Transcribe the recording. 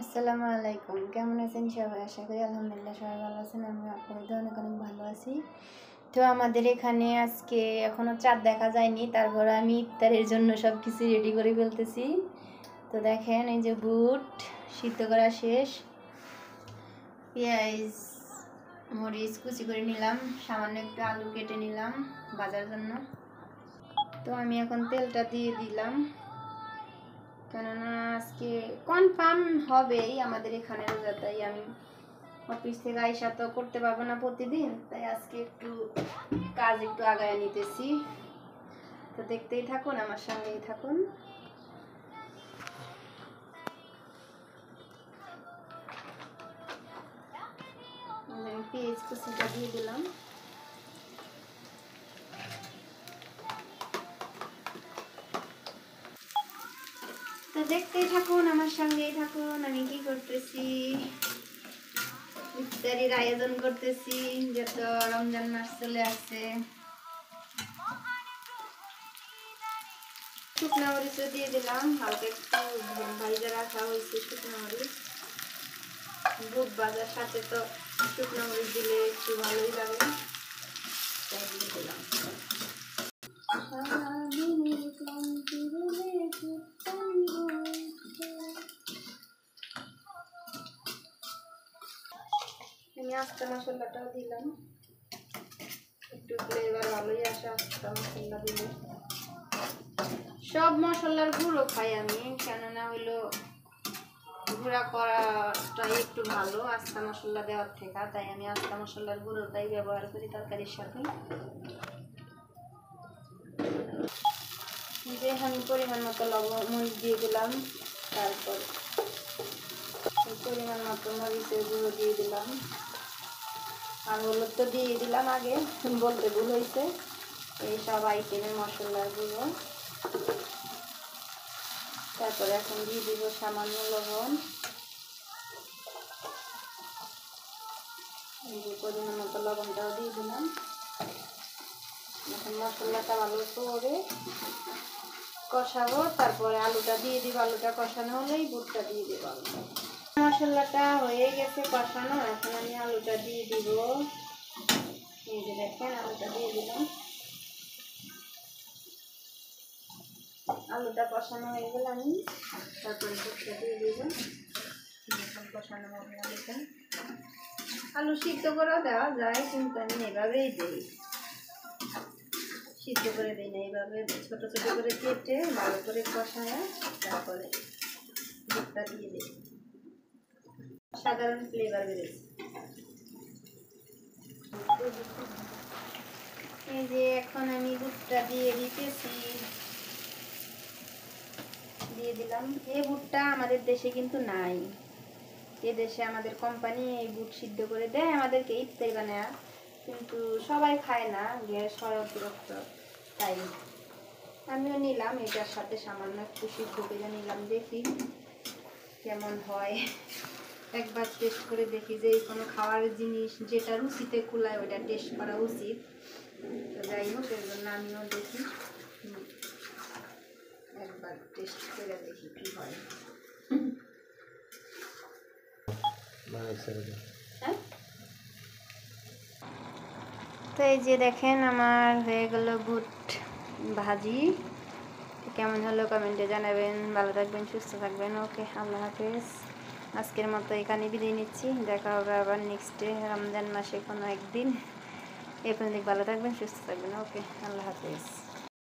আসসালামু আলাইকুম, কেমন আছেন সবাই? আশা করি আলহামদুলিল্লাহ সবাই ভালো আছেন। আমি আপনাদের অনেক অনেক ভালো আছি। তো আমাদের এখানে আজকে এখনও চাঁদ দেখা যায়নি, তারপরে আমি ইফতারের জন্য সব কিছু রেডি করে ফেলতেছি। তো দেখেন, এই যে বুট সিদ্ধ করা শেষ, পেঁয়াজ মরিচ কুচি করে নিলাম, সামান্য একটু আলু কেটে নিলাম ভাজার জন্য। তো আমি এখন তেলটা দিয়ে দিলাম, কেননা আজকে কনফার্ম হবেই আমাদের এখানে রোজা, তাই আমি অফিস থেকে আইসা তো করতে পারবো না প্রতিদিন, তাই আজকে একটু কাজ একটু আগায় নিতেছি। তো দেখতেই থাকুন, আমার সঙ্গেই থাকুন। পেঁয়াজ কুচিটা দিয়ে দিলাম। তো দেখতেই থাকুন, আমার সঙ্গেই থাকুন, আমি কি করতেছি। ইফতারির আয়োজন করতেছি, যত রমজান মাস চলে আসছে। শুকনো মরিচও দিয়ে দিলাম, হালকা একটু ভাজা রাখা হয়েছে শুকনো মরিচ। বুট ভাজার সাথে তো শুকনো মরিচ দিলে একটু ভালোই লাগে, তাই দিয়ে দিলাম। আমি আস্তা মশলাটাও দিলাম, একটু ফ্লেভার ভালোই আসে আস্তা মশলা দিলে। সব মশলার গুঁড়ো খাই আমি, কেননা হইলো গুঁড়া করাটাই একটু ভালো আস্তা মশলা দেওয়ার থেকে, তাই আমি আস্তা মশলার গুঁড়োটাই ব্যবহার করি তরকারির সাথে। যে আমি পরিমাণ মতো লবণ মরিচ দিয়ে দিলাম, তারপর পরিমাণ মতো মরিচের গুঁড়ো দিয়ে দিলাম, আর হলুদ তো দিয়ে দিলাম আগে, বলতে ভুল হয়েছে। এই সব আইটেমের মশলার গুঁড়ো। তারপরে এখন দিয়ে দিব সামান্য লবণ, এই যে পরিমাণ মতো লবণটাও দিয়ে দিলাম। এখন মশলাটা ভালো করে কষাবো, তারপরে আলুটা দিয়ে দিব। আলুটা কষানো হলেই বুটটা দিয়ে দিব। মশলাটা হয়ে গেছে কষানো, এখন আমি আলুটা দিয়ে দিব। এই যে দেখেন, আলুটা দিয়ে দিলাম। আলুটা কষানো হয়ে গেলে আমি তারপরে বুটটা দিয়ে দিব। এখন কষানো হবে আলুটা। আলু সিদ্ধ করেও দেওয়া যায়, কিন্তু আমি এভাবেই দিই, সিদ্ধ করে দিই না, এইভাবে ছোটো ছোটো করে কেটে ভালো করে কষায় তারপরে বুটটা দিয়ে দিই, সাধারণ ফ্লেভার বেড়েছে। এই যে এখন আমি বুটটা দিয়ে দিতেছি, দিয়ে দিলাম। এই বুটটা আমাদের দেশে কিন্তু নাই, এ দেশে আমাদের কোম্পানি এই বুট সিদ্ধ করে দেয় আমাদেরকে ইফতারি বানায়, কিন্তু সবাই খায় না, গ্যাস হয় অতিরিক্ত, তাই আমিও নিলাম। এটার সাথে সামান্য একটু সিদ্ধ করে নিলাম, দেখি কেমন হয়, একবার টেস্ট করে দেখি। যে কোনো খাওয়ার জিনিস যেটা রুচিতে কুলায় ওটা টেস্ট করা উচিত। তো যাই হোক, এর জন্য আমিও দেখি, একবার টেস্ট করে দেখি কি হয়। হ্যাঁ, তো এই যে দেখেন, আমার হয়ে গেল বুট ভাজি। কেমন হলো কমেন্টে জানাবেন। ভালো থাকবেন, সুস্থ থাকবেন। ওকে, আল্লাহ হাফেজ। আজকের মতো এখানে বিদায় নিচ্ছি, দেখা হবে আবার নেক্সটে রমজান মাসে কোনো একদিন। এ পর্যন্ত ভালো থাকবেন, সুস্থ থাকবেন। ওকে, আল্লাহ হাফেজ।